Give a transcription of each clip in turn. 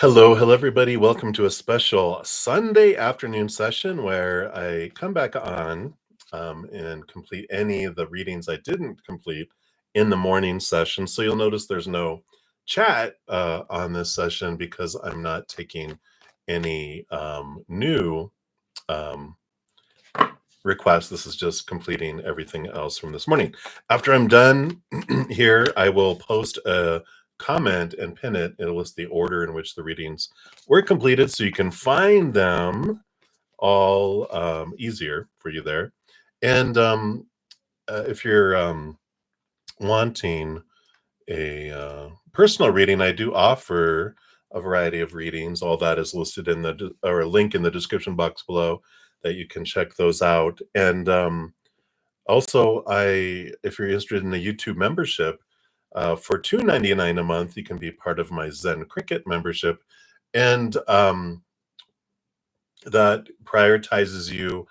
Hello, everybody. Welcome to a special Sunday afternoon session where I come back on and complete any of the readings I didn't complete in the morning session. So you'll notice there's no chat on this session because I'm not taking any new requests. This is just completing everything else from this morning. After I'm done here, I will post a comment and pin it. It'll list the order in which the readings were completed so you can find them all easier for you there. And if you're wanting a personal reading, I do offer a variety of readings. All that is listed in the or a link in the description box below that you can check those out. And also, if you're interested in the YouTube membership, for $2.99 a month, you can be part of my Zen Cricket membership, and that prioritizes you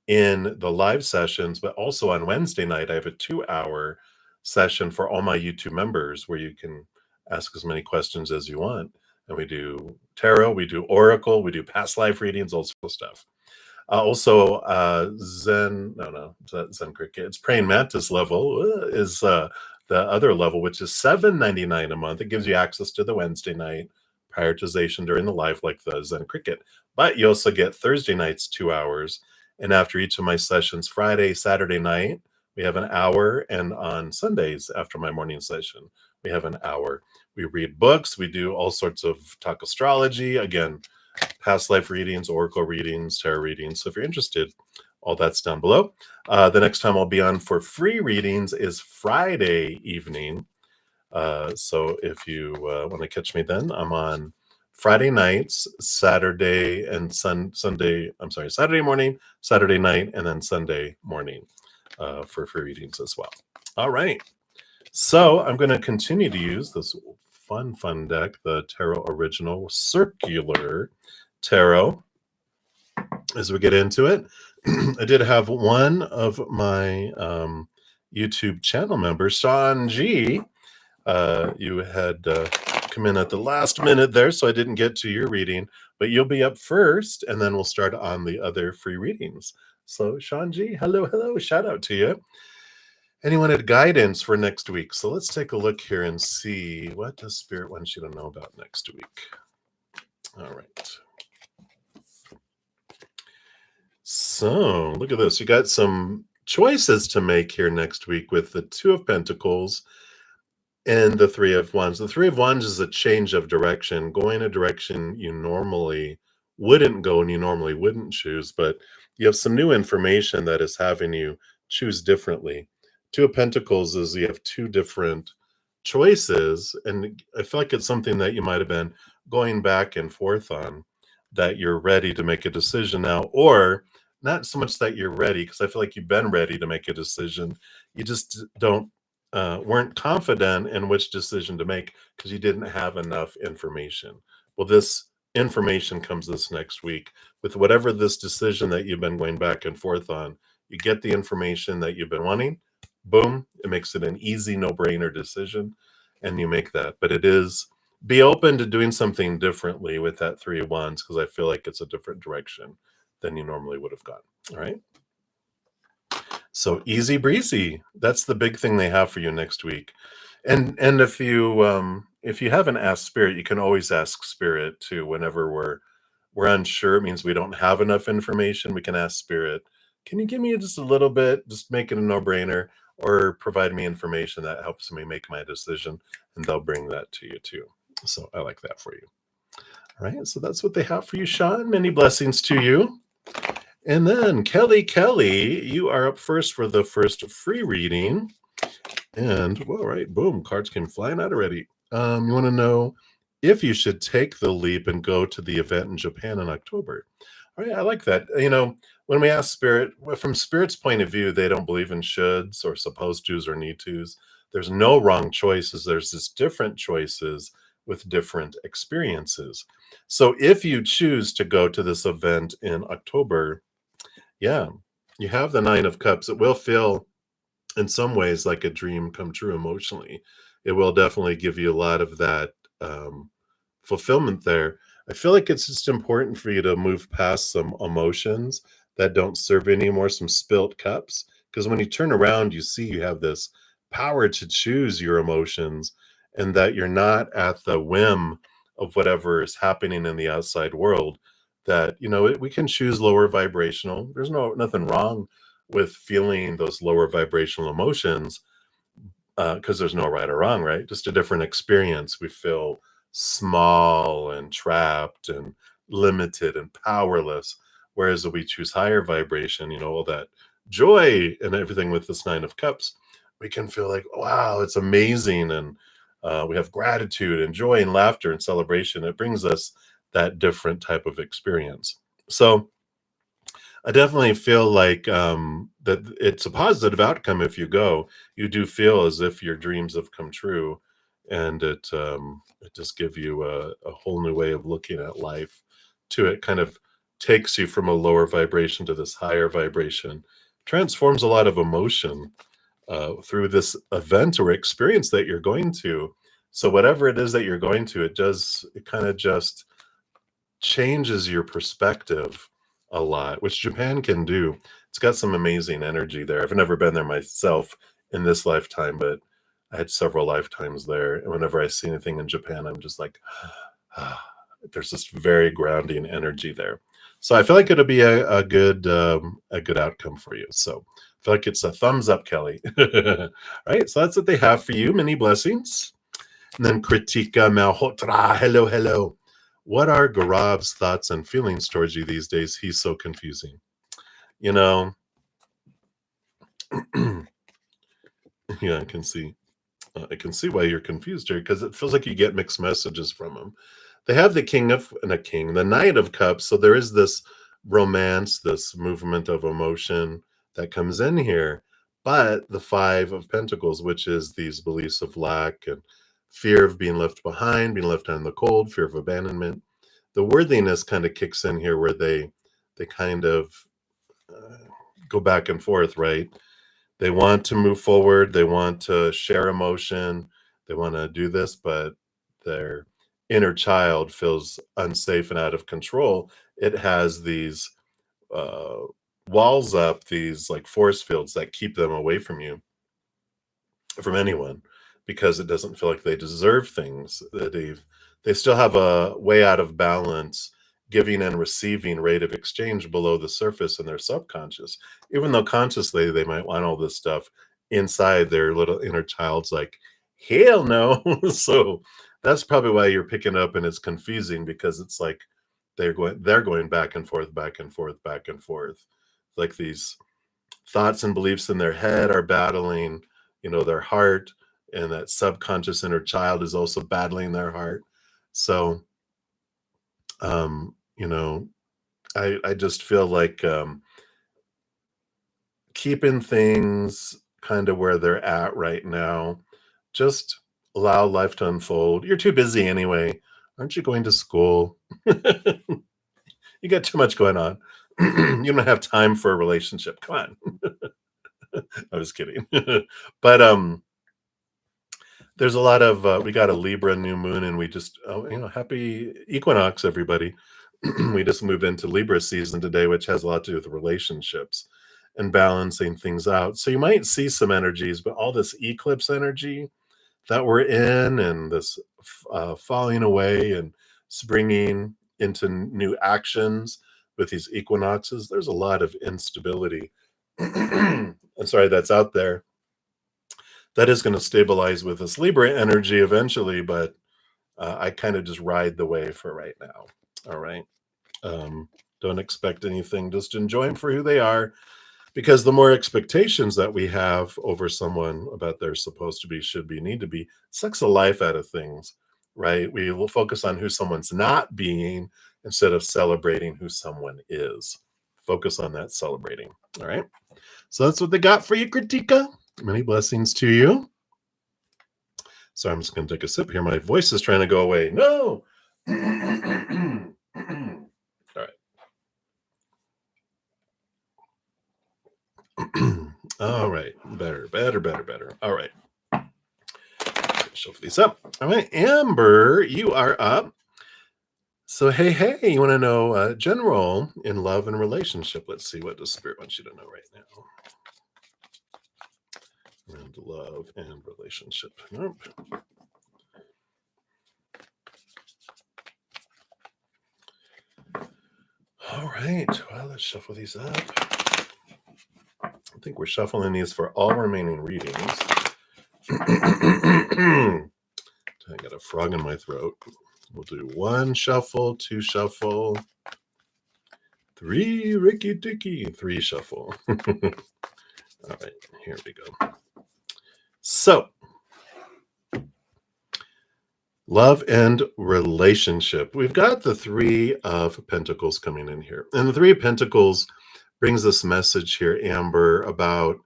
in the live sessions. But also on Wednesday night, I have a 2-hour session for all my YouTube members where you can ask as many questions as you want. And we do tarot, we do oracle, we do past life readings, all sorts of stuff. Zen Cricket. It's praying mantis level is the other level, which is $7.99 a month. It gives you access to the Wednesday night prioritization during the live, like the Zen Cricket. But you also get Thursday nights 2 hours, and after each of my sessions, Friday, Saturday night, we have an hour, and on Sundays after my morning session, we have an hour. We read books. We do all sorts of talk astrology. Again, past life readings, oracle readings, tarot readings. So if you're interested, all that's down below. The next time I'll be on for free readings is Friday evening. So if you want to catch me then, I'm on Friday nights, Saturday morning, Saturday night, and then Sunday morning for free readings as well. All right. So I'm going to continue to use this fun deck, the Tarot Original Circular Tarot, as we get into it. I did have one of my YouTube channel members, Sean G. You had come in at the last minute there, so I didn't get to your reading, but you'll be up first, and then we'll start on the other free readings. So Sean G, hello, shout out to you. And he wanted guidance for next week. So let's take a look here and see what does Spirit want you to know about next week. All right. So look at this. You got some choices to make here next week with the Two of Pentacles and the Three of Wands. The Three of Wands is a change of direction, going a direction you normally wouldn't go and you normally wouldn't choose, but you have some new information that is having you choose differently. Two of Pentacles is you have two different choices, and I feel like it's something that you might have been going back and forth on, that you're ready to make a decision now, or not so much that you're ready, because I feel like you've been ready to make a decision. You just weren't confident in which decision to make because you didn't have enough information. Well, this information comes this next week with whatever this decision that you've been going back and forth on. You get the information that you've been wanting. Boom, it makes it an easy no-brainer decision, and you make that. But it is, be open to doing something differently with that Three of Wands, because I feel like it's a different direction than you normally would have gone. All right. So easy breezy. That's the big thing they have for you next week. And if you haven't asked Spirit, you can always ask Spirit too. Whenever we're unsure, it means we don't have enough information. We can ask Spirit, can you give me just a little bit, just make it a no-brainer, or provide me information that helps me make my decision, and they'll bring that to you too. So I like that for you. All right, so that's what they have for you, Sean. Many blessings to you. And then Kelly, you are up first for the first free reading. And well, right, boom, cards came flying out already. You want to know if you should take the leap and go to the event in Japan in October. All right, I like that. When we ask spirit, well, from spirit's point of view, they don't believe in shoulds or supposed tos or need tos. There's no wrong choices. There's just different choices with different experiences. So if you choose to go to this event in October, yeah, you have the Nine of Cups. It will feel in some ways like a dream come true emotionally. It will definitely give you a lot of that fulfillment there. I feel like it's just important for you to move past some emotions that don't serve anymore, some spilt cups. Because when you turn around, you see you have this power to choose your emotions and that you're not at the whim of whatever is happening in the outside world. That, we can choose lower vibrational. There's nothing wrong with feeling those lower vibrational emotions, because there's no right or wrong, right? Just a different experience. We feel small and trapped and limited and powerless. Whereas if we choose higher vibration, all that joy and everything with this Nine of Cups, we can feel like, wow, it's amazing. And we have gratitude and joy and laughter and celebration. It brings us that different type of experience. So, I definitely feel like, that it's a positive outcome if you go. You do feel as if your dreams have come true, and it just give you a whole new way of looking at life too. It kind of takes you from a lower vibration to this higher vibration, transforms a lot of emotion, through this event or experience that you're going to. So whatever it is that you're going to, it kinda just changes your perspective a lot, which Japan can do. It's got some amazing energy there. I've never been there myself in this lifetime, but I had several lifetimes there. And whenever I see anything in Japan, I'm just like, ah, there's this very grounding energy there. So I feel like it'll be a good outcome for you. So I feel like it's a thumbs up, Kelly. Right. So that's what they have for you. Many blessings. And then Kritika Malhotra. Hello, hello. What are Garab's thoughts and feelings towards you these days? He's so confusing. You know, yeah, I can see why you're confused here because it feels like you get mixed messages from him. They have the the Knight of Cups. So there is this romance, this movement of emotion that comes in here. But the Five of Pentacles, which is these beliefs of lack and fear of being left behind, being left out in the cold, fear of abandonment. The worthiness kind of kicks in here where they kind of uh, go back and forth, right? They want to move forward, they want to share emotion, they want to do this, but their inner child feels unsafe and out of control. It has these uh, walls up, these like force fields that keep them away from you, from anyone, because it doesn't feel like they deserve things that they still have a way out of balance giving and receiving rate of exchange below the surface in their subconscious, even though consciously they might want all this stuff. Inside their little inner child's like, hell no. So that's probably why you're picking up and it's confusing, because it's like they're going back and forth, back and forth, back and forth, like these thoughts and beliefs in their head are battling, their heart, and that subconscious inner child is also battling their heart. So, um, you know, I just feel like, keeping things kind of where they're at right now, just allow life to unfold. You're too busy anyway. Aren't you going to school? You got too much going on. You don't have time for a relationship. Come on. I was kidding. But there's a lot of we got a Libra new moon, and we just happy equinox, everybody. We just moved into Libra season today, which has a lot to do with relationships and balancing things out. So you might see some energies, but all this eclipse energy that we're in, and this falling away and springing into new actions with these equinoxes, there's a lot of instability. I'm sorry, that's out there, that is going to stabilize with this Libra energy eventually, but I kind of just ride the wave for right now. All right. Um, don't expect anything. Just enjoy them for who they are. because the more expectations that we have over someone about they're supposed to be, should be, need to be, sucks the life out of things, right? We will focus on who someone's not being instead of celebrating who someone is. Focus on that celebrating. All right. So that's what they got for you, Kritika. Many blessings to you. So I'm just going to take a sip here. My voice is trying to go away. No. All right. All right. Better. All right. Shuffle these up. All right. Amber, you are up. So, hey, you want to know general in love and relationship? Let's see what the spirit wants you to know right now. And love and relationship. Nope. All right. Well, let's shuffle these up. I think we're shuffling these for all remaining readings. I got a frog in my throat. We'll do 1 shuffle, 2 shuffle, 3 Ricky Dicky, 3 shuffle. All right, here we go. So, love and relationship. We've got the 3 of Pentacles coming in here. And the 3 of Pentacles brings this message here, Amber, about,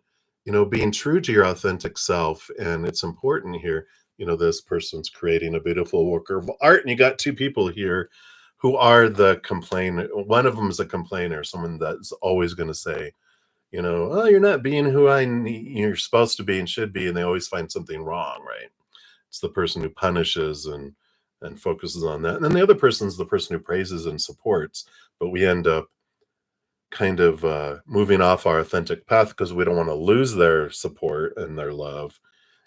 being true to your authentic self. And it's important here, this person's creating a beautiful work of art. And you got 2 people here who are the complainer. One of them is a complainer, someone that's always going to say, oh, you're not being who you're supposed to be and should be. And they always find something wrong, right? It's the person who punishes and focuses on that. And then the other person's the person who praises and supports. But we end up kind of moving off our authentic path because we don't want to lose their support and their love.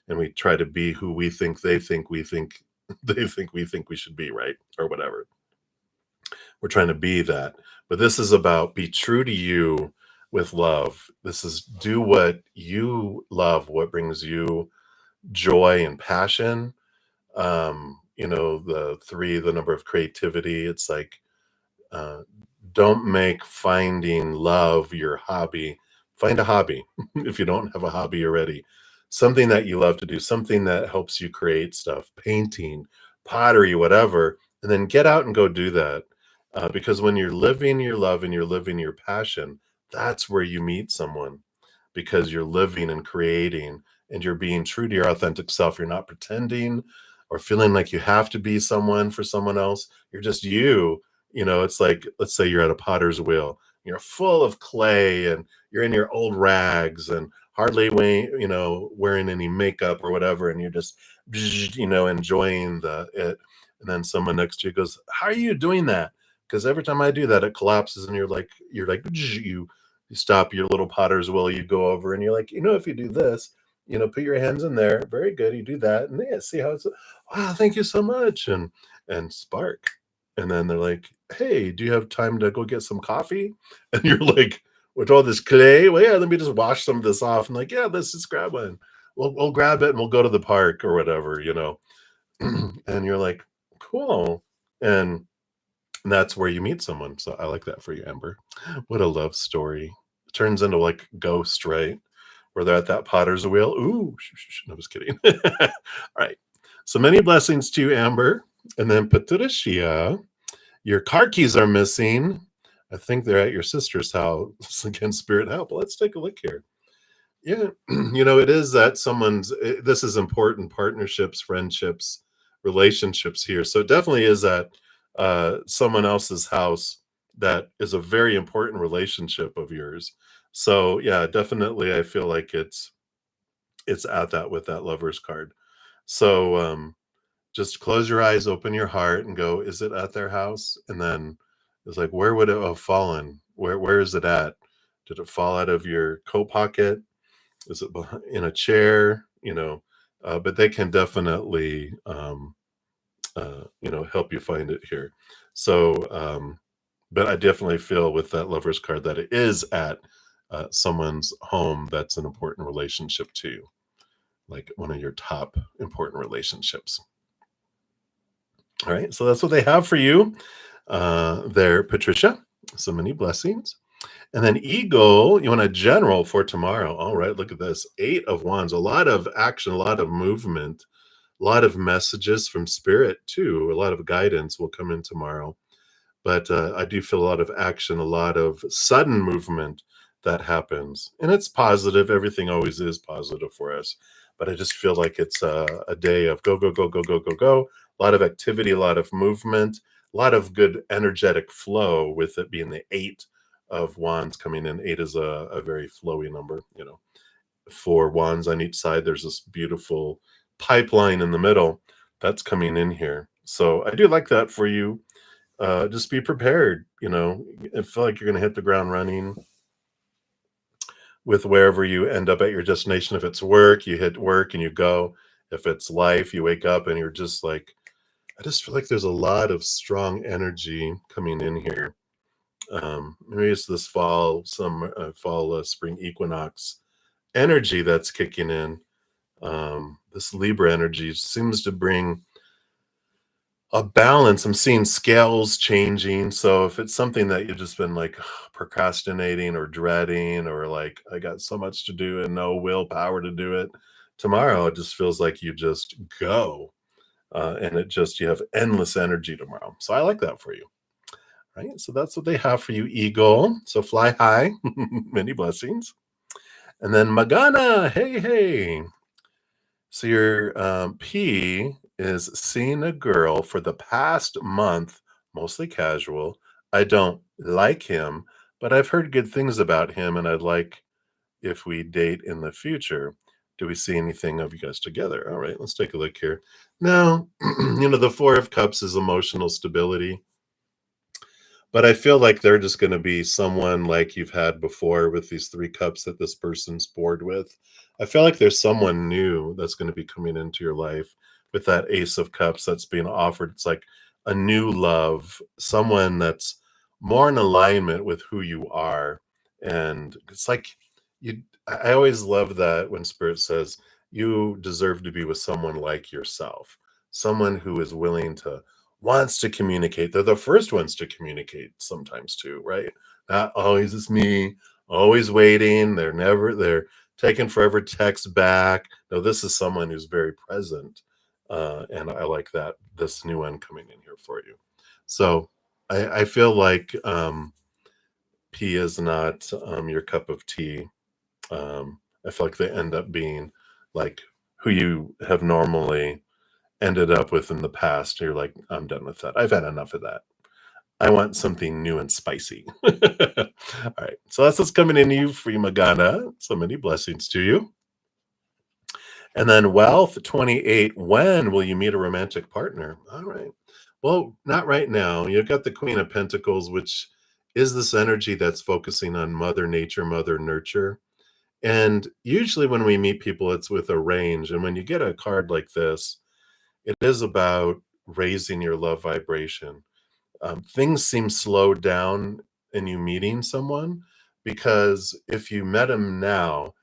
And we try to be who we think they think we think we should be, right? Or whatever. We're trying to be that. But this is about be true to you with love. This is do what you love, what brings you joy and passion. The 3, the number of creativity. It's like, don't make finding love your hobby. Find a hobby if you don't have a hobby already. Something that you love to do, something that helps you create stuff, painting, pottery, whatever, and then get out and go do that. Because when you're living your love and you're living your passion, that's where you meet someone, because you're living and creating and you're being true to your authentic self. You're not pretending or feeling like you have to be someone for someone else. You're just you. It's like, let's say you're at a potter's wheel. You're full of clay and you're in your old rags and hardly wearing any makeup or whatever. And you're just, enjoying it. And then someone next to you goes, how are you doing that? Because every time I do that, it collapses and you're like, you stop your little potter's wheel, you go over and you're like, if you do this, put your hands in there. Very good. You do that. And yeah, see how it's, wow, thank you so much. And spark. And then they're like, hey, do you have time to go get some coffee? And you're like, with all this clay? Well, yeah, let me just wash some of this off. And like, yeah, let's just grab one. We'll grab it and we'll go to the park or whatever, And you're like, cool. And that's where you meet someone. So I like that for you, Amber. What a love story. It turns into like Ghost, right? Where they're at that potter's wheel. Ooh, no, I was kidding. All right. So many blessings to you, Amber. And then Patricia, your car keys are missing. I think they're at your sister's house. Again, spirit help. Let's take a look here. Yeah, it is that this is important, partnerships, friendships, relationships here. So it definitely is at someone else's house that is a very important relationship of yours. So yeah, definitely I feel like it's at that with that lover's card. So just close your eyes, open your heart, and go, is it at their house? And then it's like, where would it have fallen? Where is it at? Did it fall out of your coat pocket? Is it in a chair? But they can definitely help you find it here. So but I definitely feel with that lover's card that it is at someone's home that's an important relationship to you, like one of your top important relationships. All right, so that's what they have for you there, Patricia. So many blessings. And then eagle, you want a general for tomorrow. All right, look at this. 8 of Wands, a lot of action, a lot of movement, a lot of messages from spirit too. A lot of guidance will come in tomorrow. But I do feel a lot of action, a lot of sudden movement that happens. And it's positive. Everything always is positive for us. But I just feel like it's a day of go, go, go, go, go, go, go. A lot of activity, a lot of movement, a lot of good energetic flow with it being the 8 of Wands coming in. Eight is a very flowy number, 4 wands on each side. There's this beautiful pipeline in the middle that's coming in here. So I do like that for you. Just be prepared. I feel like you're going to hit the ground running with wherever you end up at your destination. If it's work, you hit work and you go. If it's life, you wake up and you're just like, I just feel like there's a lot of strong energy coming in here. Maybe it's this spring equinox energy that's kicking in. This Libra energy seems to bring a balance. I'm seeing scales changing. So if it's something that you've just been like procrastinating or dreading, or like, I got so much to do and no willpower to do it, tomorrow it just feels like you just go. And you have endless energy tomorrow. So I like that for you. Right. So that's what they have for you, Eagle. So fly high, many blessings. And then Magana, hey, hey. So your P is seeing a girl for the past month, mostly casual. I don't like him, but I've heard good things about him, and I'd like if we date in the future. Do we see anything of you guys together? All right, let's take a look here. Now, the Four of Cups is emotional stability. But I feel like they're just going to be someone like you've had before with these 3 cups that this person's bored with. I feel like there's someone new that's going to be coming into your life with that Ace of Cups that's being offered. It's like a new love, someone that's more in alignment with who you are. And it's like I always love that when Spirit says you deserve to be with someone like yourself, someone who is willing to wants to communicate. They're the first ones to communicate sometimes too, right? Not always it's me, always waiting. They're taking forever to text back. No, this is someone who's very present. And I like that, this new one coming in here for you. So I feel like P is not your cup of tea. I feel like they end up being like who you have normally ended up with in the past. You're like, I'm done with that. I've had enough of that. I want something new and spicy. All right. So that's what's coming in you, Free Magana. So many blessings to you. And then Wealth 28. When will you meet a romantic partner? All right. Well, not right now. You've got the Queen of Pentacles, which is this energy that's focusing on Mother Nature, Mother Nurture. And usually when we meet people, it's with a range. And when you get a card like this, it is about raising your love vibration. Things seem slowed down in you meeting someone, because if you met him now,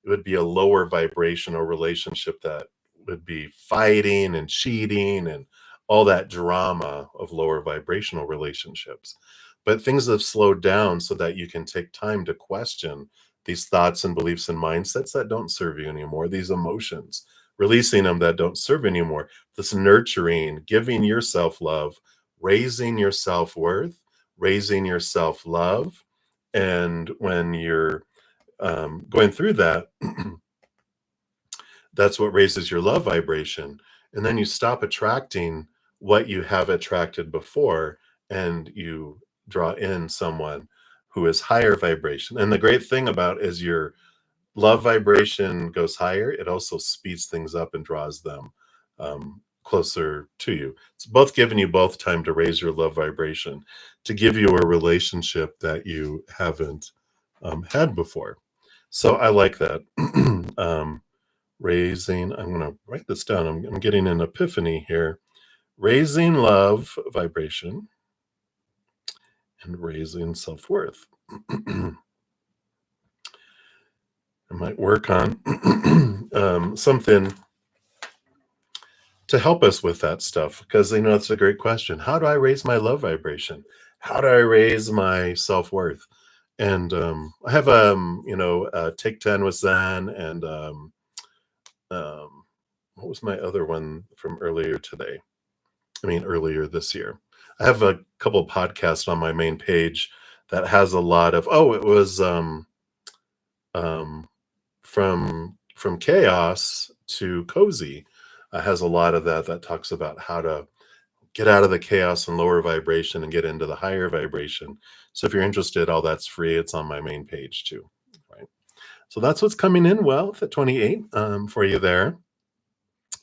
it would be a lower vibrational relationship that would be fighting and cheating and all that drama of lower vibrational relationships. But things have slowed down so that you can take time to question these thoughts and beliefs and mindsets that don't serve you anymore, these emotions, releasing them that don't serve anymore, this nurturing, giving yourself love, raising your self-worth, raising your self-love. And when you're going through that, that's what raises your love vibration. And then you stop attracting what you have attracted before, and you draw in someone who is higher vibration. And the great thing about is your love vibration goes higher, it also speeds things up and draws them closer to you. It's both giving you both time to raise your love vibration, to give you a relationship that you haven't had before. So I like that. Raising, I'm going to write this down. I'm getting an epiphany here. Raising love vibration and raising self-worth. I might work on something to help us with that stuff, because it's a great question. How do I raise my love vibration? How do I raise my self-worth? And I have Take 10 with Zen, and um, what was my other one from earlier today? I mean, earlier this year. I have a couple podcasts on my main page that has a lot of. Oh, it was um, from chaos to cozy. Has a lot of that talks about how to get out of the chaos and lower vibration and get into the higher vibration. So if you're interested, all that's free. It's on my main page too. Right. So that's what's coming in wealth at 28 for you there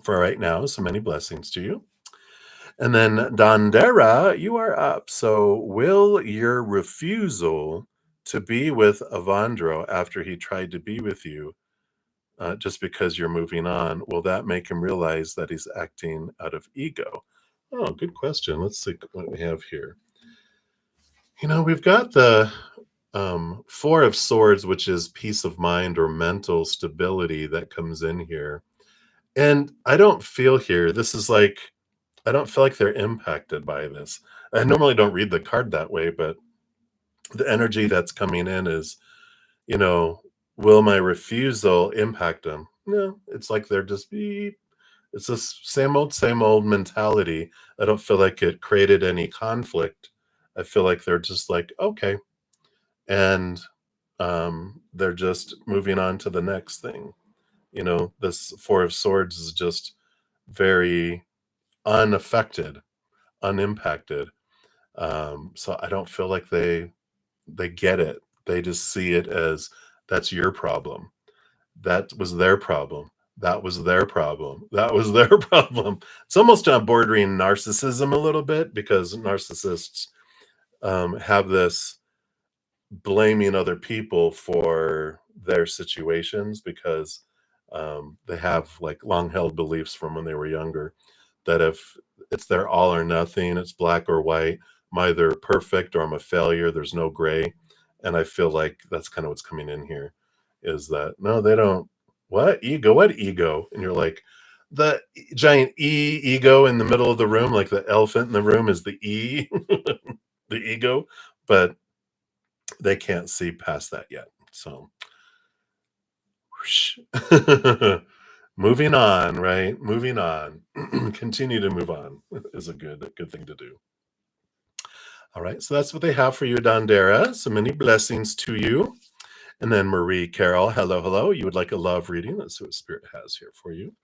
for right now. So many blessings to you. And then Dondera, you are up. So will your refusal to be with Avandro after he tried to be with you, just because you're moving on, will that make him realize that he's acting out of ego? Oh, good question. Let's see what we have here. We've got the Four of Swords, which is peace of mind or mental stability that comes in here. And I don't feel here, this is like, I don't feel like they're impacted by this. I normally don't read the card that way, but the energy that's coming in is, you know, will my refusal impact them? No, it's like they're just beep. It's this same old mentality. I don't feel like it created any conflict. I feel like they're just like, okay. And they're just moving on to the next thing. This Four of Swords is just very unaffected, unimpacted. So I don't feel like they get it. They just see it as that's your problem. That was their problem. That was their problem. That was their problem. It's almost on bordering narcissism a little bit, because narcissists have this blaming other people for their situations, because they have like long held beliefs from when they were younger that if it's their all or nothing, it's black or white, I'm either perfect or I'm a failure, there's no gray. And I feel like that's kind of what's coming in here, is that no, they don't. What ego? What ego? And you're like, the giant ego in the middle of the room, like the elephant in the room is the the ego, but they can't see past that yet. So whoosh. Moving on, right? Moving on. Continue to move on is a good thing to do. All right, so that's what they have for you, Dondera. So many blessings to you. And then Marie Carroll, hello, hello. You would like a love reading? Let's see what Spirit has here for you.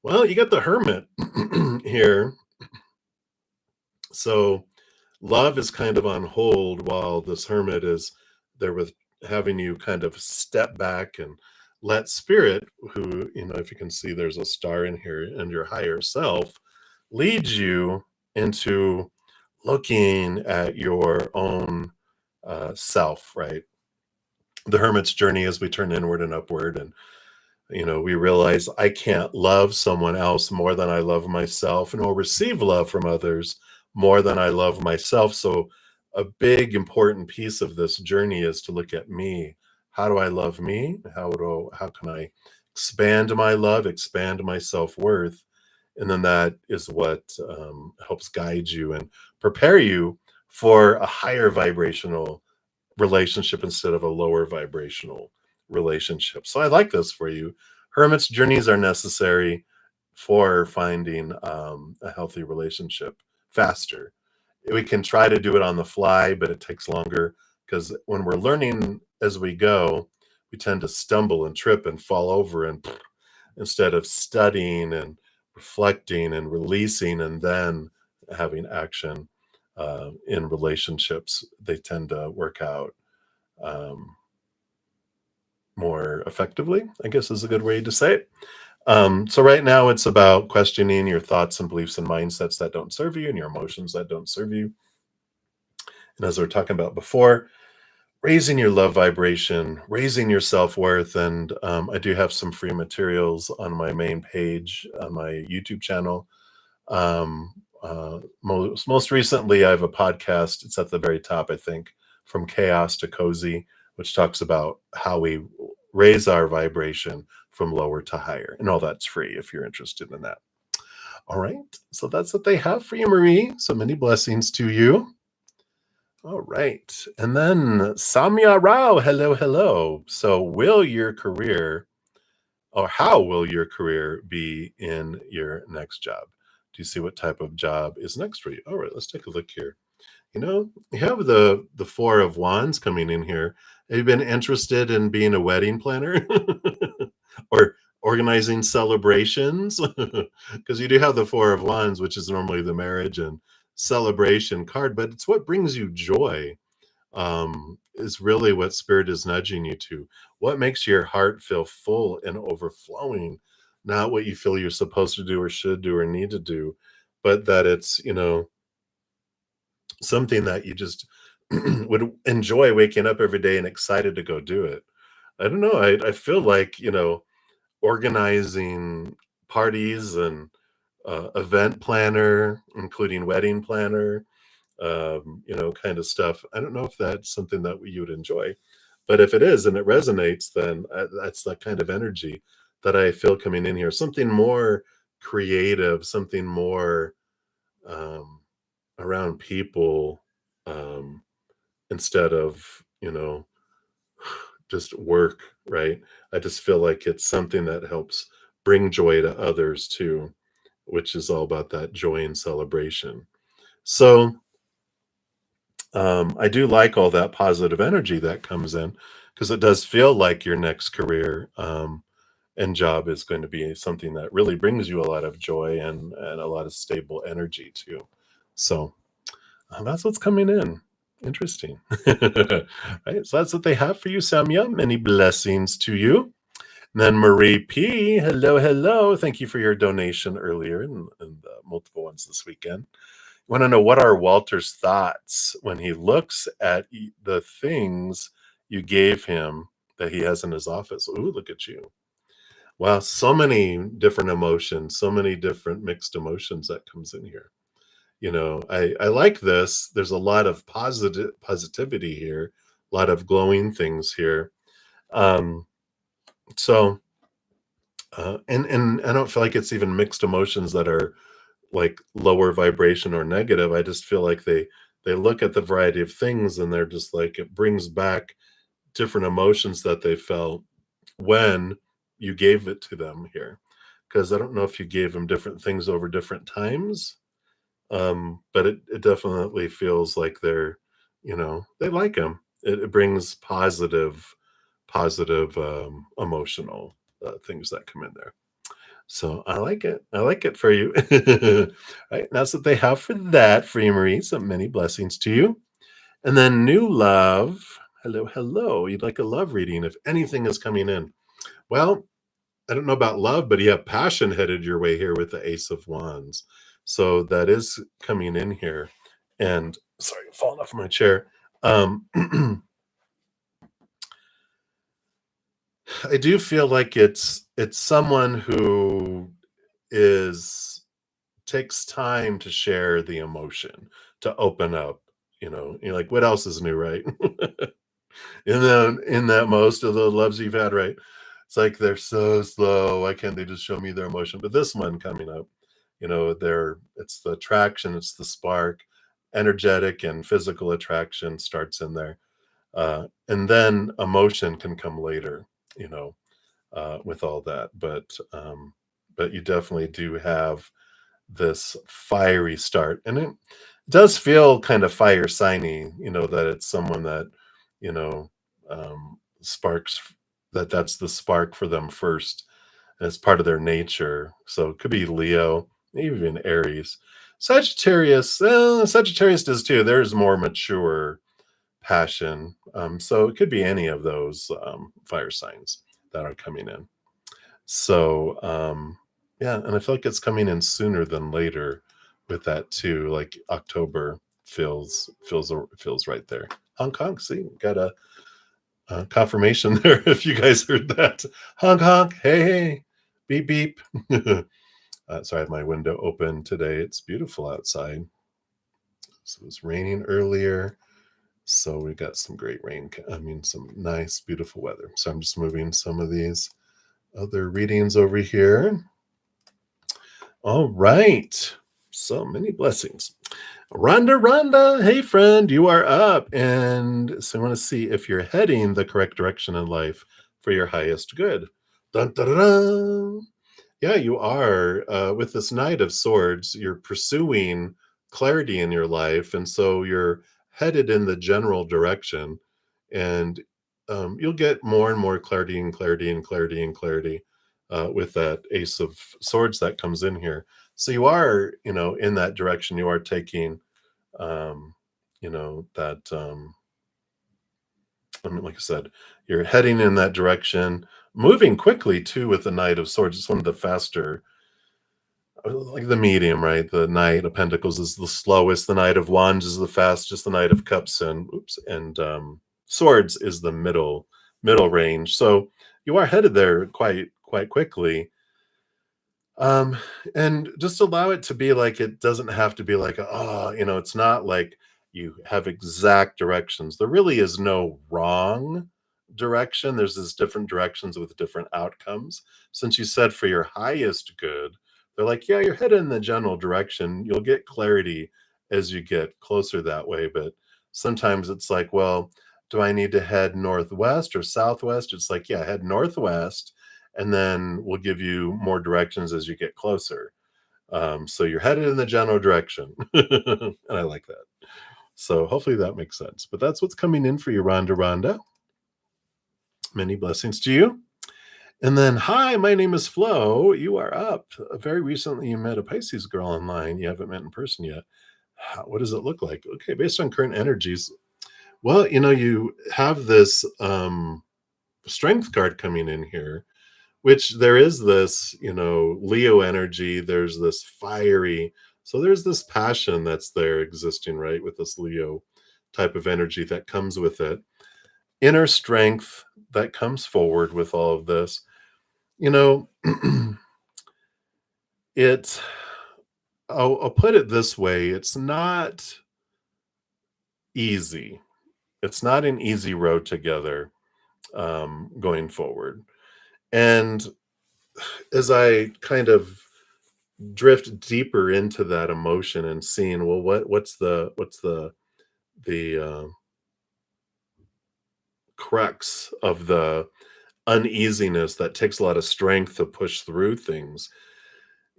Well, you got the Hermit here. So love is kind of on hold while this Hermit is there with having you kind of step back and let Spirit, who, if you can see there's a star in here, and your higher self leads you into looking at your own self, right? The Hermit's journey as we turn inward and upward, and we realize I can't love someone else more than I love myself, nor receive love from others more than I love myself. So a big important piece of this journey is to look at me. How do I love me? How can I expand my love, expand my self-worth? And then that is what helps guide you and prepare you for a higher vibrational relationship instead of a lower vibrational relationship. So I like this for you. Hermit's journeys are necessary for finding a healthy relationship faster. We can try to do it on the fly, but it takes longer, because when we're learning as we go, we tend to stumble and trip and fall over, and instead of studying and reflecting and releasing and then having action in relationships, they tend to work out um, more effectively, I guess is a good way to say it. So right now it's about questioning your thoughts and beliefs and mindsets that don't serve you, and your emotions that don't serve you. And as we were talking about before, raising your love vibration, raising your self-worth. And I do have some free materials on my main page on my YouTube channel. Most recently, I have a podcast. It's at the very top, I think, From Chaos to Cozy, which talks about how we raise our vibration from lower to higher. And all that's free if you're interested in that. All right. So that's what they have for you, Marie. So many blessings to you. All right. And then Samya Rao, hello, hello. So, will your career or how will your career be in your next job? Do you see what type of job is next for you? All right, let's take a look here. You have the Four of Wands coming in here. Have you been interested in being a wedding planner or organizing celebrations? Because you do have the Four of Wands, which is normally the marriage and celebration card, but it's what brings you joy, is really what spirit is nudging you to. What makes your heart feel full and overflowing, not what you feel you're supposed to do or should do or need to do, but that it's, something that you just would enjoy waking up every day and excited to go do it. I don't know. I feel like, organizing parties and event planner, including wedding planner, kind of stuff. I don't know if that's something that you would enjoy, but if it is and it resonates, then that's the kind of energy that I feel coming in here. Something more creative, something more um, around people, um, instead of, just work, right? I just feel like it's something that helps bring joy to others too, which is all about that joy and celebration. So, I do like all that positive energy that comes in because it does feel like your next career, and job is going to be something that really brings you a lot of joy and a lot of stable energy too. So, that's what's coming in. Interesting. Right. So that's what they have for you, Samya. Many blessings to you. And then Marie P. Hello, hello. Thank you for your donation earlier and multiple ones this weekend. Want to know what are Walter's thoughts when he looks at the things you gave him that he has in his office? Ooh, look at you. Wow, so many different emotions, so many different mixed emotions that comes in here. I like this. There's a lot of positivity here, a lot of glowing things here. Um, so and I don't feel like it's even mixed emotions that are like lower vibration or negative. I just feel like they look at the variety of things and they're just like it brings back different emotions that they felt when you gave it to them here. Because I don't know if you gave them different things over different times, but it definitely feels like they like him. It brings positive emotional things that come in there. So I like it. I like it for you. Right, that's what they have for that, Free Marie. So many blessings to you. And then new love. Hello, hello. You'd like a love reading if anything is coming in. Well, I don't know about love, but you have passion headed your way here with the Ace of Wands. So that is coming in here. And sorry, I'm falling off my chair. Um, I do feel like it's someone who is takes time to share the emotion, to open up, you're like, what else is new, right? In that most of the loves you've had, right? It's like they're so slow. Why can't they just show me their emotion? But this one coming up, it's the attraction, it's the spark, energetic and physical attraction starts in there. And then emotion can come later, you know, with all that. But you definitely do have this fiery start, and it does feel kind of fire signy, that it's someone that, you know, sparks that's the spark for them first, and it's part of their nature. So it could be Leo, maybe even Aries. Sagittarius does too. There's more mature passion. So it could be any of those fire signs that are coming in. So, yeah, and I feel like it's coming in sooner than later with that too. Like October feels right there. Hong Kong, see, got a confirmation there. If you guys heard that, honk honk, hey hey, beep beep. So I have my window open today. It's beautiful outside. So it was raining earlier. So we got some great rain. I mean, some nice, beautiful weather. So I'm just moving some of these other readings over here. All right. So many blessings. Rhonda, Rhonda, hey friend, you are up. And so I want to see if you're heading the correct direction in life for your highest good. Dun, dun, dun, dun. Yeah, you are. With this Knight of Swords, you're pursuing clarity in your life. And so you're headed in the general direction. And you'll get more and more clarity and clarity and clarity and clarity with that Ace of Swords that comes in here. So you are, in that direction. You are taking, um, that, like I said, you're heading in that direction, moving quickly too with the Knight of Swords. It's one of the faster, like the medium, right? The Knight of Pentacles is the slowest. The Knight of Wands is the fastest. The Knight of Cups and Swords is the middle range. So you are headed there quite quickly. Um, and just allow it to be like it doesn't have to be like, oh, it's not like you have exact directions. There really is no wrong direction. There's just different directions with different outcomes. Since you said for your highest good, they're like, yeah, you're headed in the general direction. You'll get clarity as you get closer that way. But sometimes it's like, well, do I need to head northwest or southwest? It's like, yeah, head northwest, and then we'll give you more directions as you get closer. So you're headed in the general direction. And I like that. So hopefully that makes sense. But that's what's coming in for you, Rhonda Rhonda. Many blessings to you. And then, hi, my name is Flo. You are up. Very recently, you met a Pisces girl online. You haven't met in person yet. What does it look like? Okay, based on current energies. Well, you have this strength card coming in here, which there is this, Leo energy. There's this fiery, so there's this passion that's there existing, right, with this Leo type of energy that comes with it, inner strength that comes forward with all of this, you know it I'll put it this way: it's not easy. It's not an easy road together, going forward. And as I kind of drift deeper into that emotion and seeing, well, what's the crux of the uneasiness that takes a lot of strength to push through things.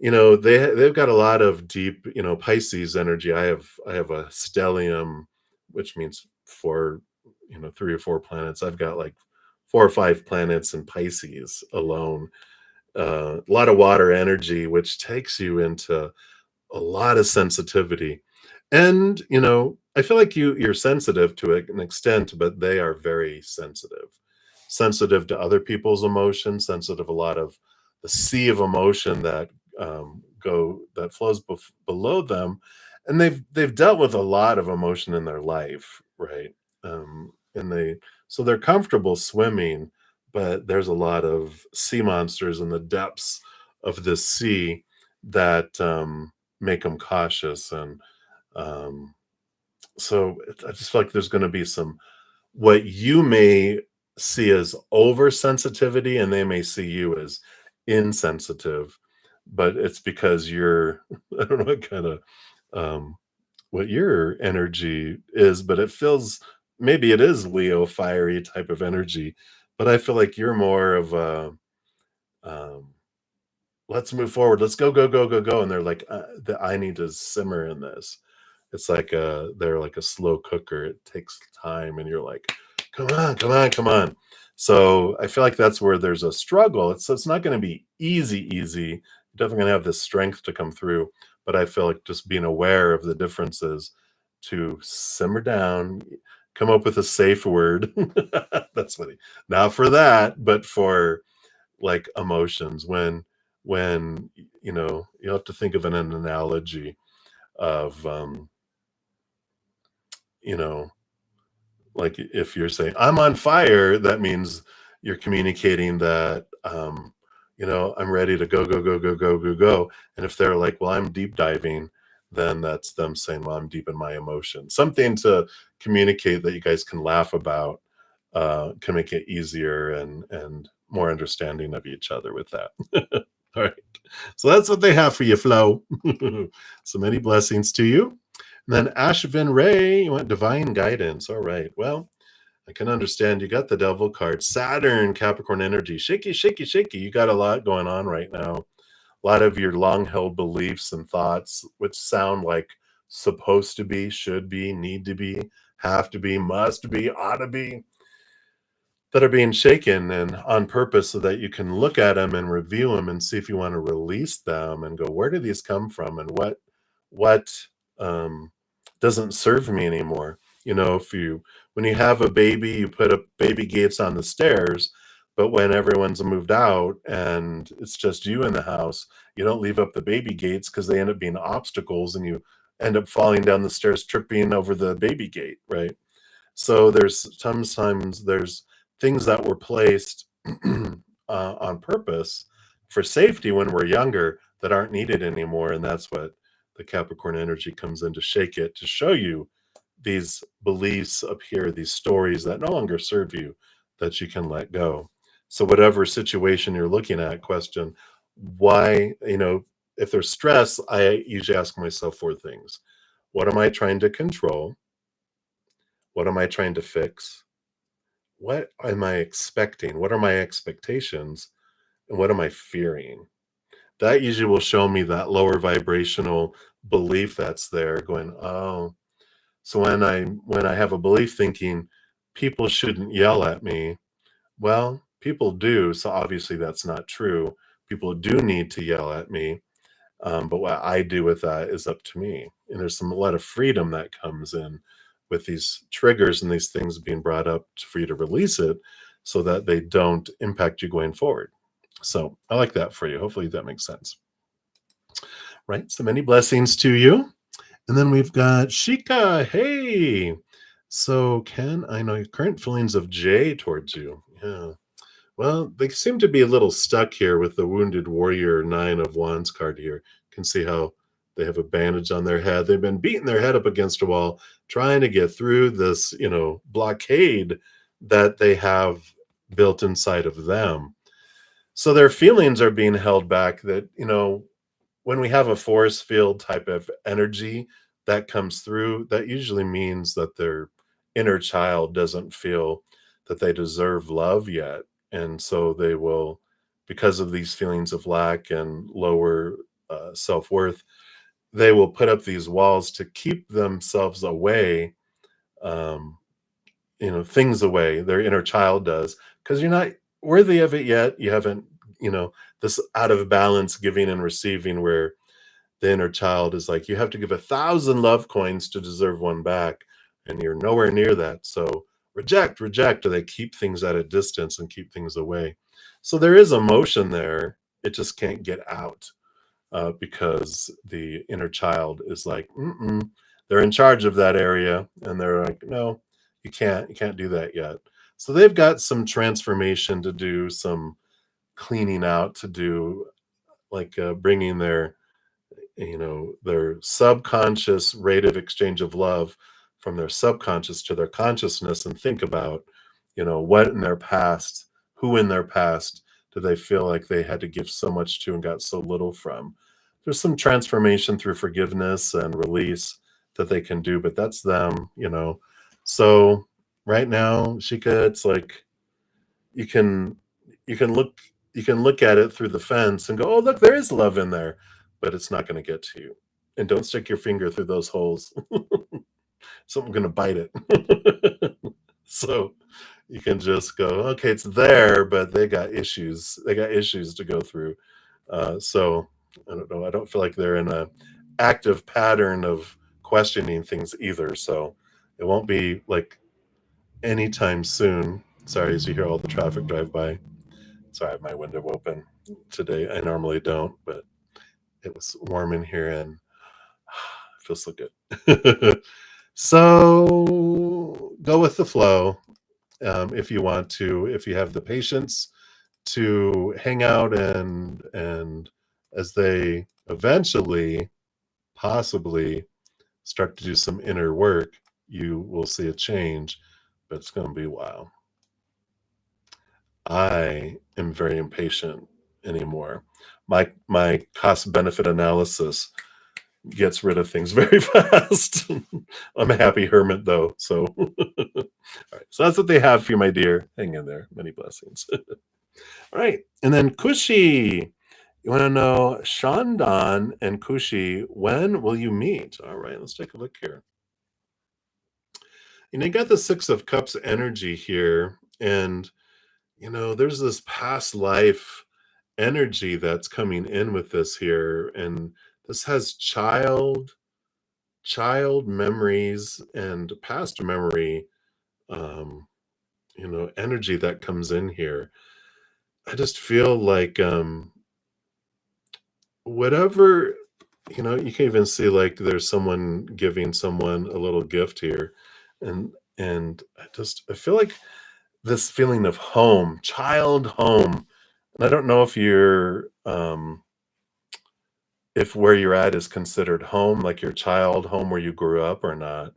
They've got a lot of deep, Pisces energy. I have a stellium, which means four, 3 or 4 planets. I've got like 4 or 5 planets in Pisces alone. A lot of water energy, which takes you into a lot of sensitivity. And I feel like you're sensitive to an extent, but they are very sensitive to other people's emotions, sensitive a lot of the sea of emotion that flows below them. And they've dealt with a lot of emotion in their life, right? And they're comfortable swimming, but there's a lot of sea monsters in the depths of this sea that make them cautious. And um, I just feel like there's going to be some, what you may see as oversensitivity, and they may see you as insensitive. But it's because you're, I don't know um, what your energy is, but it feels, maybe it is Leo fiery type of energy. But I feel like you're more of a, um, let's move forward. Let's go, go, go, go, go. And they're like, I need to simmer in this. It's like they're like a slow cooker. It takes time, and you're like, come on, come on, come on. So I feel like that's where there's a struggle. It's not going to be easy. You're definitely going to have this strength to come through. But I feel like just being aware of the differences, to simmer down, come up with a safe word. That's funny. Not for that, but for like emotions. When you have to think of an analogy of you know like if you're saying I'm on fire, that means you're communicating that I'm ready to go, go, go, go, go, go, go. And if they're like, well, I'm deep diving, then that's them saying, well, I'm deep in my emotion. Something to communicate that you guys can laugh about, can make it easier and more understanding of each other with that. All right. So that's what they have for you, Flo. So many blessings to you. And then Ashvin Ray, you want divine guidance. All right. Well, I can understand you got the devil card. Saturn, Capricorn energy. Shaky, shaky, shaky. You got a lot going on right now. A lot of your long held beliefs and thoughts, which sound like supposed to be, should be, need to be, have to be, must be, ought to be, that are being shaken and on purpose so that you can look at them and review them and see if you want to release them and go, where do these come from and what um, doesn't serve me anymore. If you when you have a baby, you put up baby gates on the stairs, but when everyone's moved out and it's just you in the house, you don't leave up the baby gates because they end up being obstacles and you end up falling down the stairs, tripping over the baby gate, right? So there's things that were placed on purpose for safety when we're younger that aren't needed anymore, and that's what the Capricorn energy comes in to shake it, to show you these beliefs up here, these stories that no longer serve you, that you can let go. So whatever situation you're looking at, question why, if there's stress, I usually ask myself four things. What am I trying to control? What am I trying to fix? What am I expecting? What are my expectations? And what am I fearing? That usually will show me that lower vibrational belief that's there going, oh, so when I have a belief thinking people shouldn't yell at me, well, people do. So obviously that's not true. People do need to yell at me. But what I do with that is up to me. And there's a lot of freedom that comes in with these triggers and these things being brought up for you to release it so that they don't impact you going forward. So I like that for you. Hopefully that makes sense. Right. So many blessings to you. And then we've got Shika. Hey. So, Ken, I know your current feelings of Jay towards you. Yeah. Well, they seem to be a little stuck here with the Wounded Warrior Nine of Wands card here. You can see how they have a bandage on their head. They've been beating their head up against a wall, trying to get through this, blockade that they have built inside of them. So their feelings are being held back that, when we have a force field type of energy that comes through, that usually means that their inner child doesn't feel that they deserve love yet. And so they will, because of these feelings of lack and lower self worth, they will put up these walls to keep themselves away, um, things away. Their inner child does, because you're not worthy of it yet. You haven't, this out of balance giving and receiving where the inner child is like, you have to give 1,000 love coins to deserve one back, and you're nowhere near that. So reject, reject, or they keep things at a distance and keep things away. So there is emotion there. It just can't get out because the inner child is like, mm-mm. They're in charge of that area, and they're like, no, you can't do that yet. So they've got some transformation to do, some cleaning out to do, like bringing their subconscious rate of exchange of love from their subconscious to their consciousness, and think about, what in their past, who in their past do they feel like they had to give so much to and got so little from. There's some transformation through forgiveness and release that they can do, but that's them. So right now, Shika, it's like you can you can look you can look at it through the fence and go, oh, look, there is love in there, but it's not going to get to you. And don't stick your finger through those holes. Something's going to bite it. So you can just go, okay, it's there, but they got issues. They got issues to go through. So I don't know. I don't feel like they're in a active pattern of questioning things either. So it won't be like anytime soon. Sorry, as you hear all the traffic drive by. Sorry, I have my window open today. I normally don't, but it was warm in here and it feels so good. So go with the flow if you want to, if you have the patience to hang out and as they eventually possibly start to do some inner work, you will see a change, but it's going to be a while. I am very impatient anymore. My cost benefit analysis gets rid of things very fast. I'm a happy hermit though, so all right. So that's what they have for you, my dear. Hang in there. Many blessings. All right. And then Kushi. You want to know Shandan and Kushi, when will you meet? All right, let's take a look here. You got the Six of Cups energy here, and there's this past life energy that's coming in with this here, and this has child memories and past memory, um, energy that comes in here. I just feel like whatever, you can even see like there's someone giving someone a little gift here, and I feel like this feeling of home, child home. And I don't know if where you're at is considered home, like your child home where you grew up or not.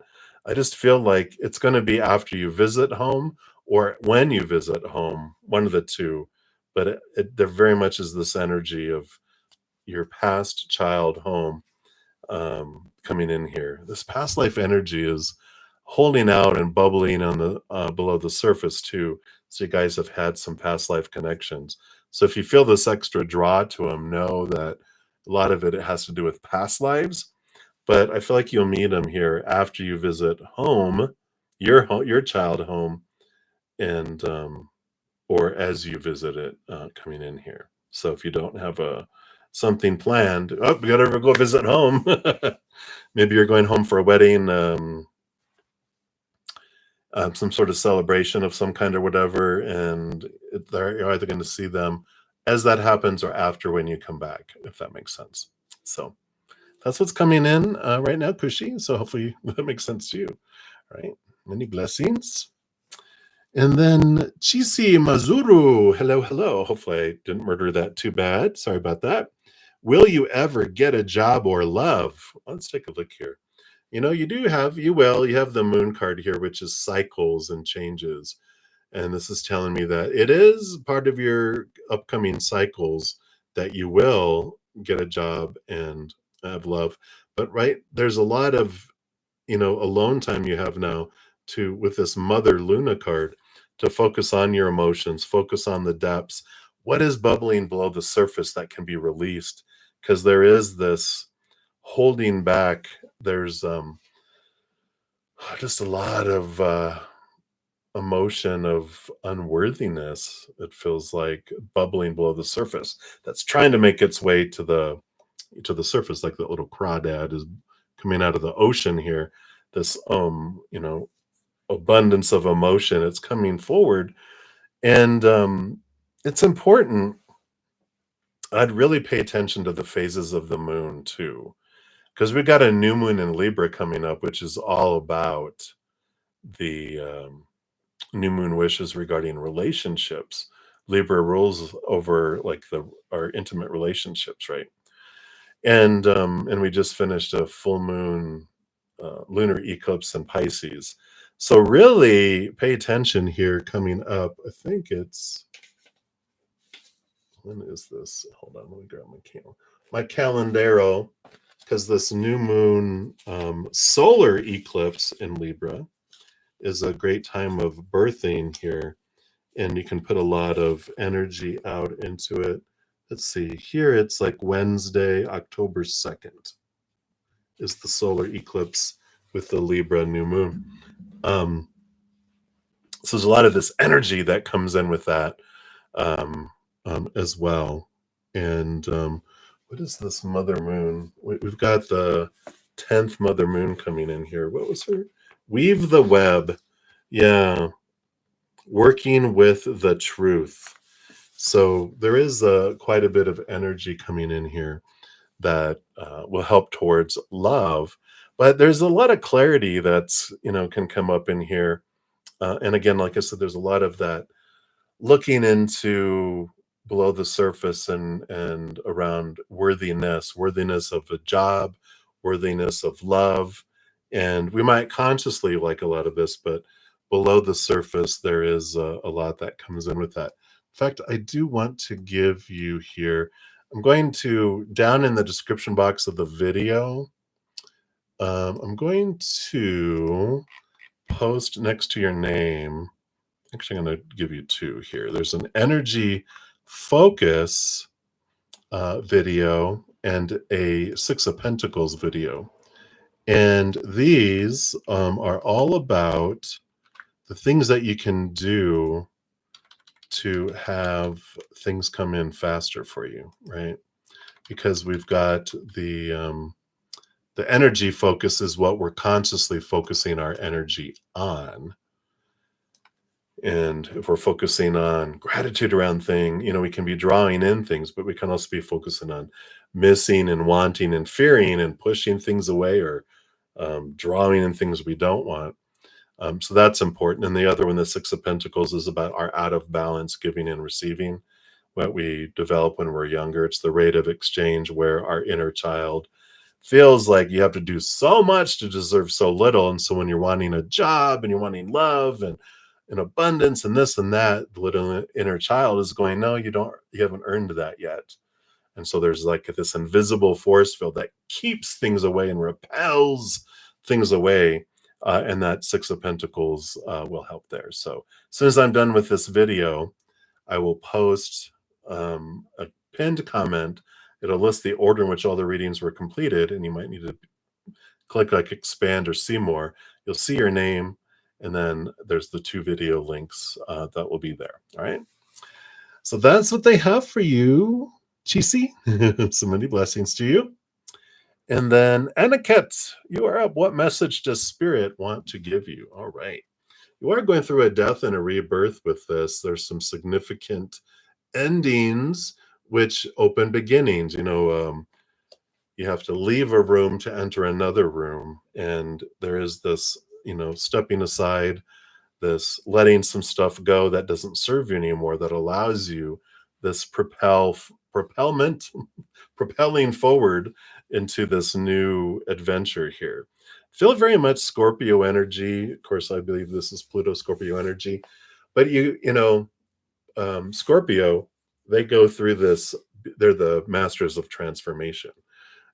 I just feel like it's going to be after you visit home or when you visit home, one of the two. But there very much is this energy of your past child home coming in here. This past life energy is holding out and bubbling on the below the surface too. So you guys have had some past life connections. So if you feel this extra draw to them, know that a lot of it has to do with past lives. But I feel like you'll meet them here after you visit home, your child home, and or as you visit it coming in here. So if you don't have a something planned, oh, we gotta go visit home. Maybe you're going home for a wedding, some sort of celebration of some kind or whatever, and you're either going to see them as that happens or after when you come back, if that makes sense. So that's what's coming in right now, Kushi. So hopefully that makes sense to you. All right. Many blessings. And then Chisi Mazuru. Hello, hello. Hopefully I didn't murder that too bad. Sorry about that. Will you ever get a job or love? Let's take a look here. You have the moon card here, which is cycles and changes. And this is telling me that it is part of your upcoming cycles that you will get a job and have love. But right, there's a lot of, alone time you have now with this Mother Luna card to focus on your emotions, focus on the depths. What is bubbling below the surface that can be released? Because there is this holding back. There's just a lot of emotion of unworthiness. It feels like bubbling below the surface. That's trying to make its way to the surface, like the little crawdad is coming out of the ocean here. This abundance of emotion. It's coming forward, and it's important. I'd really pay attention to the phases of the moon too, because we got a new moon in Libra coming up, which is all about the new moon wishes regarding relationships. Libra rules over like our intimate relationships, right? And we just finished a full moon lunar eclipse in Pisces. So really pay attention here coming up. I think it's when is this? Hold on, let me grab my calendaro, because this new moon solar eclipse in Libra is a great time of birthing here, and you can put a lot of energy out into it. Let's see, here it's like Wednesday, October 2nd is the solar eclipse with the Libra new moon. So there's a lot of this energy that comes in with that as well. And what is this mother moon? We've got the 10th mother moon coming in here. What was her? Weave the web. Yeah. Working with the truth. So there is quite a bit of energy coming in here that will help towards love. But there's a lot of clarity that's, can come up in here. And again, like I said, there's a lot of that looking into below the surface and around worthiness of a job, worthiness of love. And we might consciously like a lot of this, but below the surface, there is a lot that comes in with that. In fact, I do want to give you here. I'm going to, down in the description box of the video, I'm going to post next to your name. Actually, I'm going to give you two here. There's an energy focus video and a Six of Pentacles video. And these are all about the things that you can do to have things come in faster for you, right? Because we've got the energy focus is what we're consciously focusing our energy on. And if we're focusing on gratitude around thing, we can be drawing in things, but we can also be focusing on missing and wanting and fearing and pushing things away, or drawing in things we don't want. So that's important. And the other one, the Six of Pentacles, is about our out of balance giving and receiving, what we develop when we're younger. It's the rate of exchange where our inner child feels like you have to do so much to deserve so little. And so when you're wanting a job and you're wanting love and abundance and this and that, the little inner child is going, no, you haven't earned that yet. And so there's like this invisible force field that keeps things away and repels things away. And that Six of Pentacles will help there. So as soon as I'm done with this video, I will post a pinned comment. It'll list the order in which all the readings were completed, and you might need to click like expand or see more. You'll see your name, and then there's the two video links that will be there. All right. So that's what they have for you, Chisi. So many blessings to you. And then Aniket, you are up. What message does Spirit want to give you? All right. You are going through a death and a rebirth with this. There's some significant endings which open beginnings. You have to leave a room to enter another room. And there is this, stepping aside, this letting some stuff go that doesn't serve you anymore, that allows you this propelment, propelling forward into this new adventure here. Feel very much Scorpio energy. Of course, I believe this is Pluto Scorpio energy, but Scorpio, they go through this. They're the masters of transformation.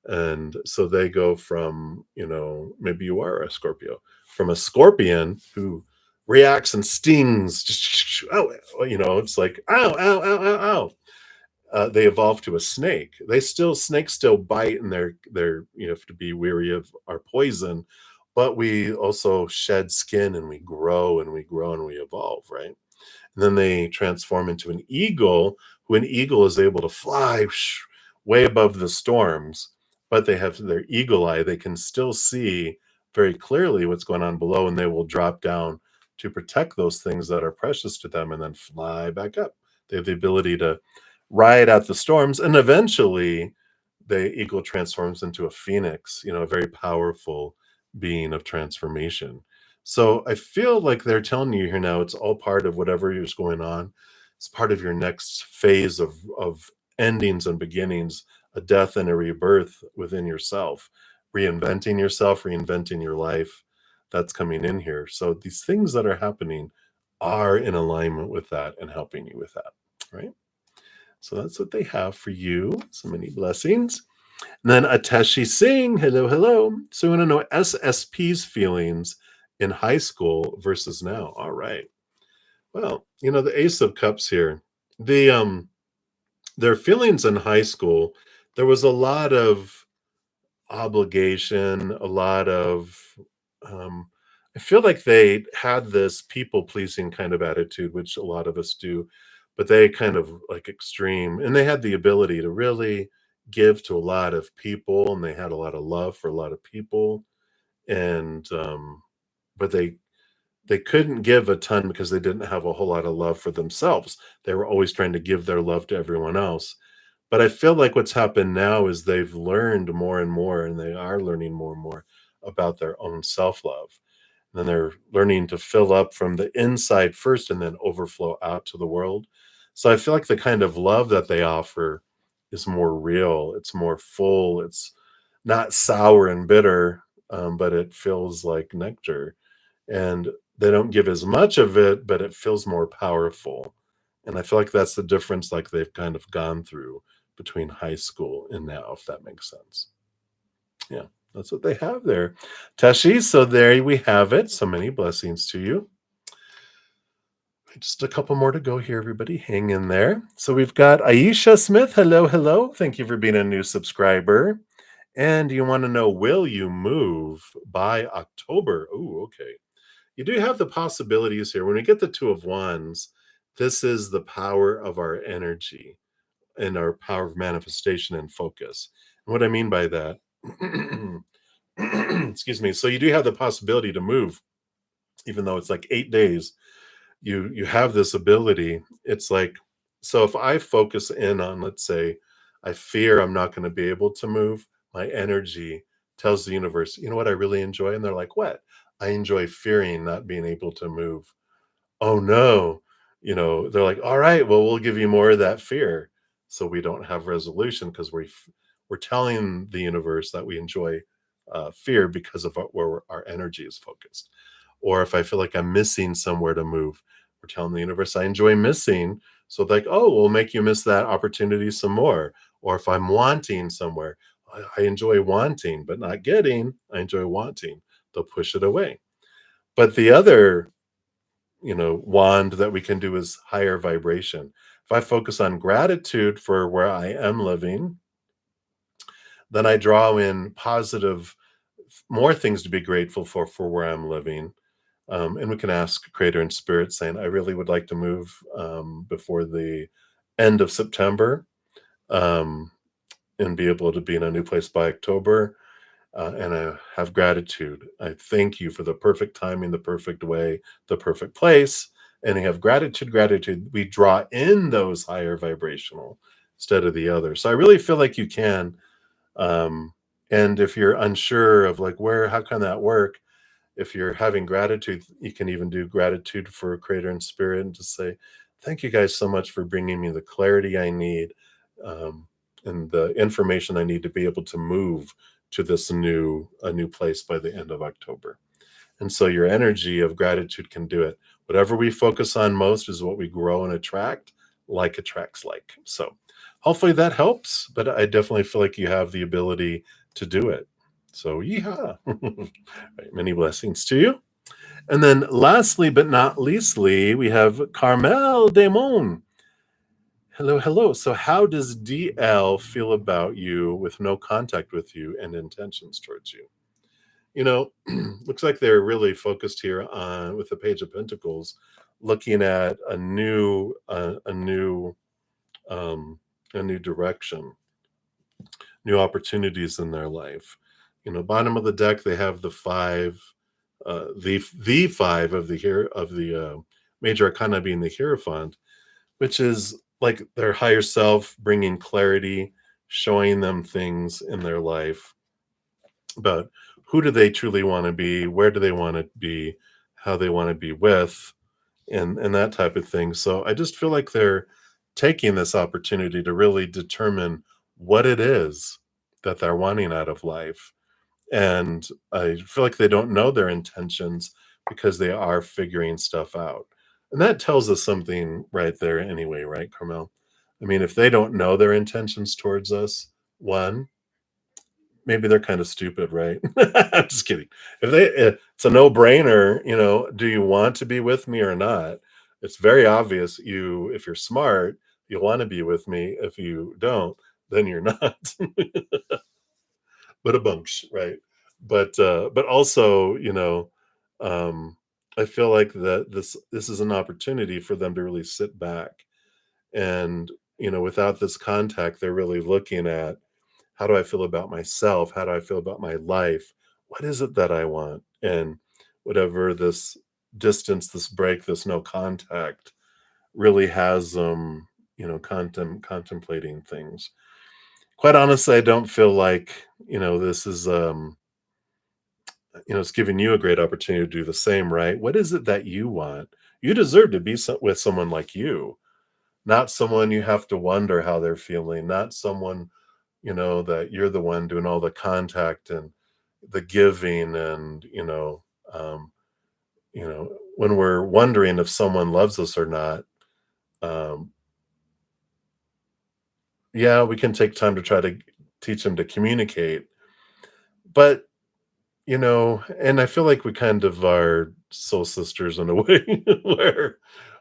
And so they go from, maybe you are a Scorpio, from a scorpion who reacts and stings. Oh, it's like, ow, ow, ow, ow, ow. They evolve to a snake. Snakes still bite, and you have to be weary of our poison, but we also shed skin and we grow and we grow and we evolve, right? And then they transform into an eagle, who an eagle is able to fly way above the storms, but they have their eagle eye. They can still see very clearly what's going on below, and they will drop down to protect those things that are precious to them and then fly back up. They have the ability to ride out the storms, and eventually the eagle transforms into a phoenix, a very powerful being of transformation. So I feel like they're telling you here now, it's all part of whatever is going on. It's part of your next phase of endings and beginnings, a death and a rebirth within yourself, reinventing your life. That's coming in here. So these things that are happening are in alignment with that and helping you with that, right? So that's what they have for you. So many blessings. And then Ateshi Singh, hello, hello. So we want to know SSP's feelings in high school versus now. All right. Well, the Ace of Cups here. Their feelings in high school, there was a lot of obligation, a lot of I feel like they had this people pleasing kind of attitude, which a lot of us do, but they kind of like extreme, and they had the ability to really give to a lot of people, and they had a lot of love for a lot of people, and but they couldn't give a ton because they didn't have a whole lot of love for themselves. They were always trying to give their love to everyone else. But I feel like what's happened now is they've learned more and more, and they are learning more and more about their own self-love. And then they're learning to fill up from the inside first and then overflow out to the world. So I feel like the kind of love that they offer is more real. It's more full. It's not sour and bitter, but it feels like nectar. And they don't give as much of it, but it feels more powerful. And I feel like that's the difference, like they've kind of gone through between high school and now, if that makes sense. Yeah, that's what they have there. Tashi, so there we have it. So many blessings to you. Just a couple more to go here, everybody. Hang in there. So we've got Aisha Smith. Hello, hello. Thank you for being a new subscriber. And you want to know, will you move by October? Oh, okay. You do have the possibilities here. When we get the Two of Wands, this is the power of our energy and our power of manifestation and focus. And what I mean by that, excuse me. So you do have the possibility to move, even though it's like 8 days. You have this ability. It's like, so if I focus in on, let's say, I fear I'm not going to be able to move, my energy tells the universe, you know what I really enjoy? And they're like, what? I enjoy fearing not being able to move. Oh no. They're like, all right, well, we'll give you more of that fear. So we don't have resolution because we're telling the universe that we enjoy fear because of where our energy is focused. Or if I feel like I'm missing somewhere to move, we're telling the universe I enjoy missing. So like, oh, we'll make you miss that opportunity some more. Or if I'm wanting somewhere, I enjoy wanting, but not getting. I enjoy wanting. They'll push it away. But the other, wand that we can do is higher vibration. If I focus on gratitude for where I am living, then I draw in positive, more things to be grateful for where I'm living. And we can ask Creator and Spirit, saying, I really would like to move before the end of September, um, and be able to be in a new place by October. And I have gratitude. I thank you for the perfect timing, the perfect way, the perfect place. And I have gratitude, gratitude. We draw in those higher vibrational instead of the other. So I really feel like you can. Um, and if you're unsure of like how can that work? If you're having gratitude, you can even do gratitude for Creator and Spirit and just say, thank you guys so much for bringing me the clarity I need, um, and the information I need to be able to move to a new place by the end of October. And so your energy of gratitude can do it. Whatever we focus on most is what we grow and attract. Like attracts like. So hopefully that helps, but I definitely feel like you have the ability to do it. So yeehaw. Right, many blessings to you. And then lastly, but not leastly, we have Carmel Damon. Hello, hello. So how does DL feel about you with no contact with you and intentions towards you? Looks like they're really focused here on with the Page of Pentacles, looking at um, a new direction, new opportunities in their life. Bottom of the deck they have the five, the five of the major arcana being the Hierophant, which is like their higher self bringing clarity, showing them things in their life about who do they truly want to be, where do they want to be, how they want to be with, and that type of thing. So I just feel like they're taking this opportunity to really determine what it is that they're wanting out of life. And I feel like they don't know their intentions because they are figuring stuff out. And that tells us something right there anyway, right, Carmel? I mean, if they don't know their intentions towards us, one, maybe they're kind of stupid, right? I'm just kidding. It's a no-brainer, do you want to be with me or not? It's very obvious if you're smart, you want to be with me. If you don't, then you're not. But a bunch, right? But also, um, I feel like that this is an opportunity for them to really sit back and, without this contact, they're really looking at, how do I feel about myself? How do I feel about my life? What is it that I want? And whatever this distance, this break, this no contact really has them, contemplating things. Quite honestly, I don't feel like, this is it's giving you a great opportunity to do the same, right? What is it that you want? You deserve to be with someone like you, not someone you have to wonder how they're feeling, not someone, that you're the one doing all the contact and the giving. And, um, when we're wondering if someone loves us or not, um, yeah, we can take time to try to teach them to communicate, but and I feel like we kind of are soul sisters in a way where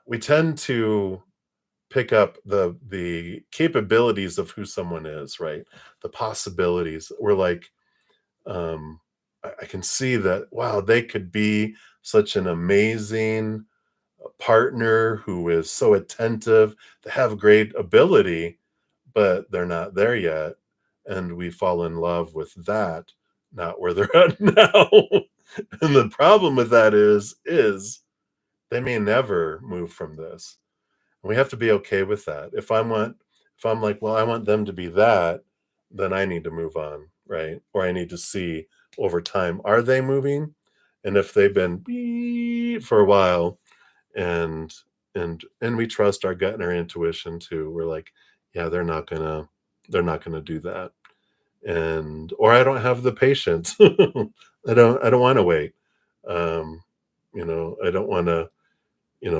we tend to pick up the capabilities of who someone is, right? The possibilities. We're like, I can see that, wow, they could be such an amazing partner who is so attentive, they have great ability, but they're not there yet. And we fall in love with that, not where they're at now. And the problem with that is they may never move from this. And we have to be okay with that. If I'm like, well, I want them to be that, then I need to move on, right? Or I need to see over time, are they moving? And if they've been beep for a while, and and we trust our gut and our intuition too. We're like, yeah, they're not gonna do that. And or I don't have the patience. I don't want to wait. Um, I don't want to,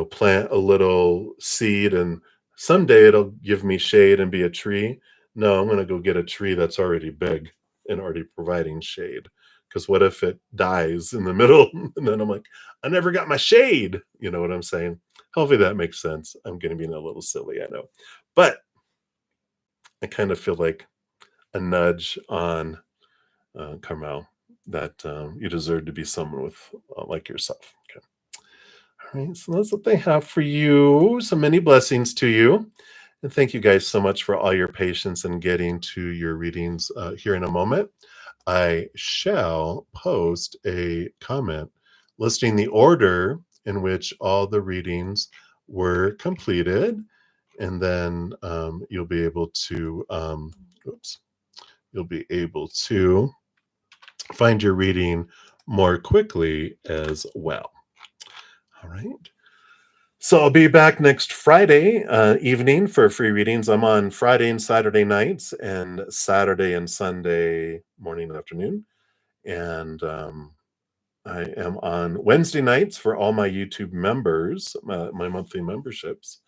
plant a little seed and someday it'll give me shade and be a tree. No, I'm gonna go get a tree that's already big and already providing shade. Because what if it dies in the middle? And then I'm like, I never got my shade. You know what I'm saying? Hopefully that makes sense. I'm gonna be a little silly, I know. But I kind of feel like a nudge on Carmel that you deserve to be someone with like yourself. Okay. All right. So that's what they have for you. So many blessings to you. And thank you guys so much for all your patience and getting to your readings here in a moment. I shall post a comment listing the order in which all the readings were completed. And then oops, you'll be able to find your reading more quickly as well. All right. So I'll be back next Friday evening for free readings. I'm on Friday and Saturday nights and Saturday and Sunday morning and afternoon. And I am on Wednesday nights for all my YouTube members, my monthly memberships,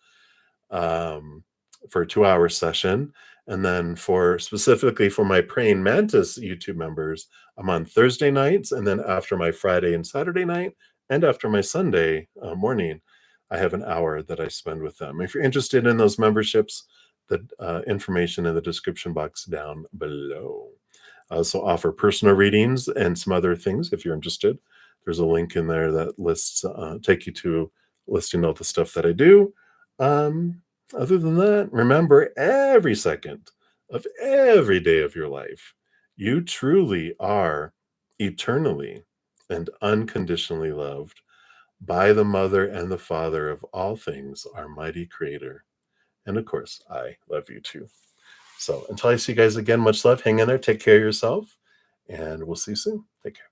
um, for a 2-hour session. And then specifically for my Praying Mantis YouTube members, I'm on Thursday nights. And then after my Friday and Saturday night, and after my Sunday morning, I have an hour that I spend with them. If you're interested in those memberships, the information in the description box down below. I also offer personal readings and some other things if you're interested. There's a link in there that take you to listing all the stuff that I do. Um, Other than that, remember every second of every day of your life, you truly are eternally and unconditionally loved by the Mother and the Father of all things, our mighty Creator. And of course, I love you too. So until I see you guys again, much love. Hang in there. Take care of yourself. And we'll see you soon. Take care.